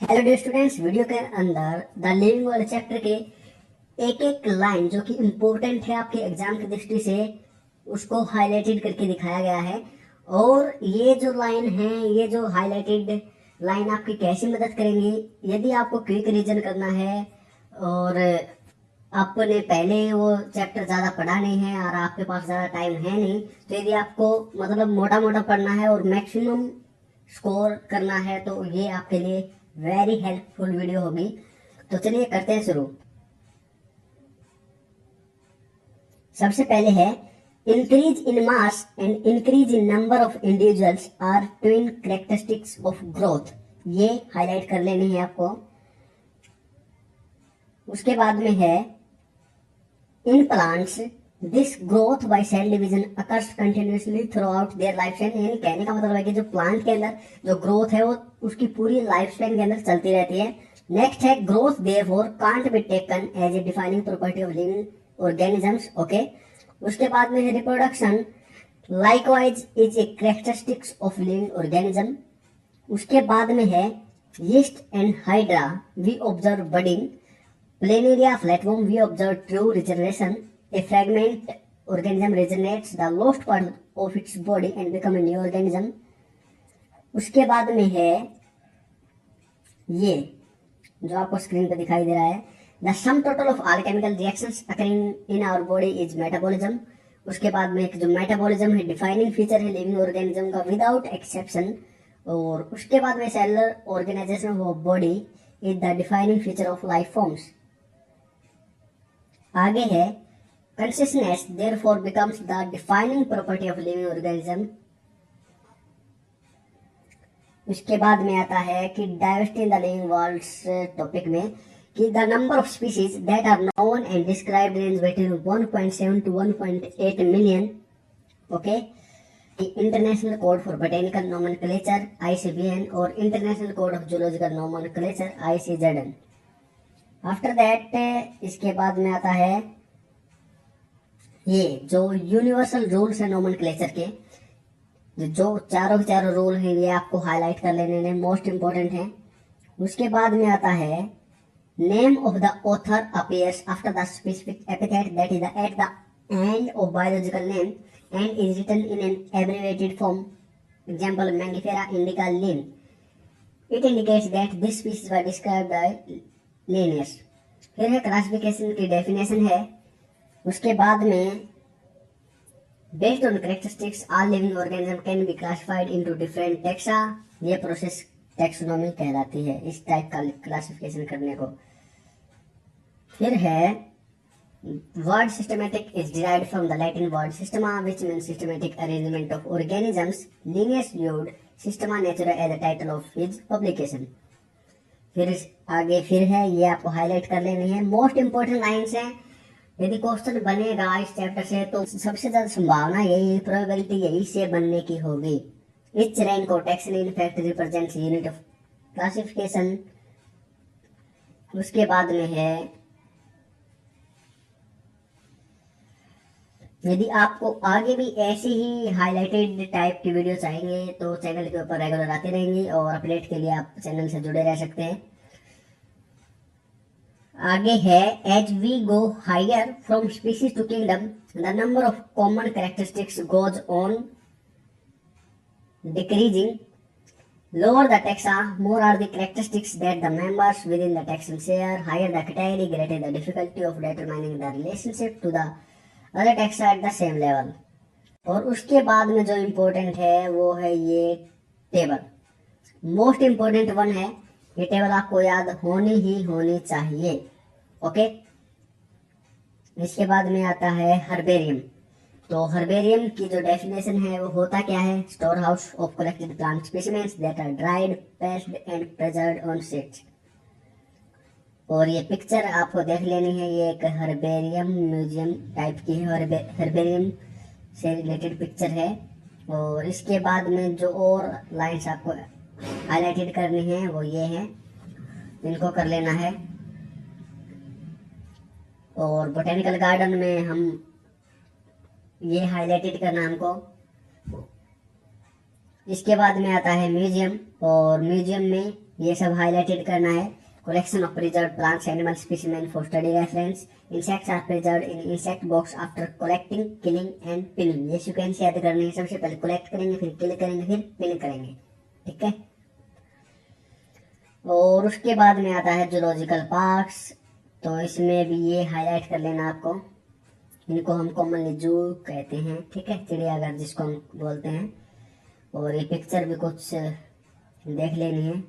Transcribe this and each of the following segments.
Hello dear students, video के अंदर the living world chapter के एक एक लाइन जो कि इम्पोर्टेंट है आपके एग्जाम की दृष्टि से उसको हाईलाइटेड करके दिखाया गया है। और ये जो लाइन है, ये जो हाईलाइटेड लाइन आपकी कैसी मदद करेंगी यदि आपको क्विक रीजन करना है और आपने पहले वो चैप्टर ज़्यादा पढ़ा नहीं है और आपके पास ज़्यादा टाइम है नहीं, तो यदि आपको मतलब मोटा मोटा पढ़ना है और मैक्सिमम स्कोर करना है तो ये आपके लिए वेरी हेल्पफुल वीडियो होगी। तो चलिए करते हैं शुरू। सबसे पहले है increase in mass and increase in number of individuals are twin characteristics of growth. ये हाईलाइट कर लेनी है आपको। उसके बाद में है in plants this growth by cell division occurs continuously throughout their life span. यानी कहने का मतलब है कि जो प्लांट के अंदर जो ग्रोथ है वो उसकी पूरी लाइफ स्पैन के अंदर चलती रहती है। नेक्स्ट है growth therefore can't be taken as a defining property of living organisms. Okay. उसके बाद में है reproduction likewise is a characteristics of living organism. उसके बाद में है yeast and hydra we observe budding. Planaria flatworm we observe true regeneration. A fragment organism regenerates the lost part of its body and become a new organism. उसके बाद में है ये जो आपको स्क्रीन पे दिखाई दे रहा है the sum total of all chemical reactions occurring in our body is metabolism. उसके बाद में एक जो मेटाबॉलिज्म है डिफाइनिंग फीचर है लिविंग ऑर्गेनिज्म का विदाउट एक्सेप्शन। और उसके बाद में cellular organisation of body is the defining feature of life forms. आगे है consciousness therefore becomes the defining property of living organism। उसके बाद में आता है कि diversity in the living world's topic में कि the number of species that are known and described range between 1.7 to 1.8 million. Okay. International code for botanical nomenclature ICBN और international code of zoological nomenclature ICZN। After that इसके बाद में आता है ये जो यूनिवर्सल रूल्स है नोमेनक्लेचर के, जो चारों रूल हैं ये आपको हाईलाइट कर लेने हैं, मोस्ट इंपोर्टेंट है। उसके बाद में आता है name of the author appears after the specific epithet that is at the end of biological name and is written in an abbreviated form. Example Mangifera indica Linn. It indicates that this species were described by Linnaeus. फिर है classification की definition है। उसके बाद में based on characteristics all living organism can be classified into different taxa. ये process taxonomy कहलाती है इस टाइप का क्लासिफिकेशन करने को। फिर है word systematic is derived from the Latin word systema which means systematic arrangement of organisms. Linnaeus viewed Systema Naturae as the title of his publication. फिर आगे फिर है ये आपको हाईलाइट कर लेनी है, मोस्ट इंपोर्टेंट लाइंस हैं। यदि क्वेश्चन बनेगा इस चैप्टर से तो सबसे ज्यादा संभावना यही प्रोबेबिलिटी यही से बनने की होगी। इच रैंक और taxon in fact represents unit of classification. उसके बाद में है यदि आपको आगे भी ऐसी ही हाईलाइटेड टाइप की वीडियो चाहिए तो चैनल के ऊपर रेगुलर आती रहेंगी और अपडेट के लिए आप चैनल से जुड़े रह सकते हैं। आगे है as we go higher from species to kingdom the number of common characteristics goes on decreasing. Lower the taxa, more are the characteristics that the members within the taxon share. Higher the category, greater the difficulty of determining the relationship to the other taxa at the same level। और उसके बाद में जो important है वो है ये table, most important one है। ये टेबल आपको याद होनी चाहिए। ओके। इसके बाद में आता है हर्बेरियम। तो हर्बेरियम की जो डेफिनेशन है वो होता क्या है, store house of collected plant specimens that are dried pressed and preserved on sheets. और ये पिक्चर आपको देख लेनी है, ये एक हर्बेरियम म्यूजियम टाइप की है, हर्बेरियम से रिलेटेड पिक्चर है। और इसके बाद में जो और लाइंस आपको हाईलाइटेड करनी है वो ये है, इनको कर लेना है। और बोटेनिकल गार्डन में हम ये हाईलाइटेड करना हमको। इसके बाद में आता है म्यूजियम, और म्यूजियम में ये सब हाईलाइटेड करना है। Collection of preserved plants animal specimen for study reference. Insects are preserved in insect box after collecting, killing and pinning. ये सीक्वेंस याद करनी है। सबसे पहले कलेक्ट करेंगे, फिर किल करेंगे, फिर पिन करेंगे। ठीक है। और उसके बाद में आता है जूलॉजिकल पार्क्स। तो इसमें भी ये हाईलाइट कर लेना आपको। इनको हम कॉमनली जू कहते हैं। ठीक है, चिड़ियाघर जिसको हम बोलते हैं। और ये पिक्चर भी कुछ देख लेनी है।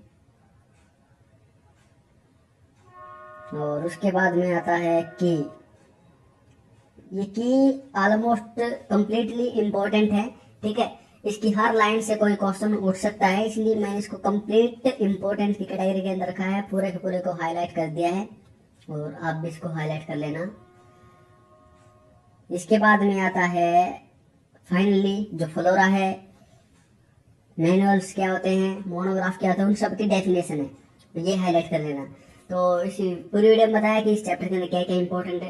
और उसके बाद में आता है की। ये की ऑलमोस्ट कंप्लीटली इम्पोर्टेंट है। ठीक है, इसकी हर लाइन से कोई क्वेश्चन उठ सकता है, इसलिए मैंने इसको कंप्लीट इम्पोर्टेंट की कैटेगरी के अंदर रखा है। पूरे के पूरे को हाईलाइट कर दिया है और आप भी इसको हाईलाइट कर लेना। इसके बाद में आता है फाइनली जो फ्लोरा है, मैनुअल्स क्या होते हैं, मोनोग्राफ क्या होता है, उन सब की डेफिनेशन है, तो ये हाईलाइट कर लेना। तो इस पूरी वीडियो में बताया कि इस चैप्टर के अंदर क्या क्या इंपॉर्टेंट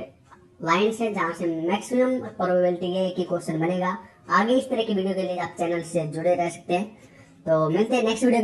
लाइन्स है जहाँ से मैक्सिमम प्रोबेबिलिटी है कि क्वेश्चन बनेगा। आगे इस तरह की वीडियो के लिए आप चैनल से जुड़े रह सकते हैं। तो मिलते हैं नेक्स्ट वीडियो।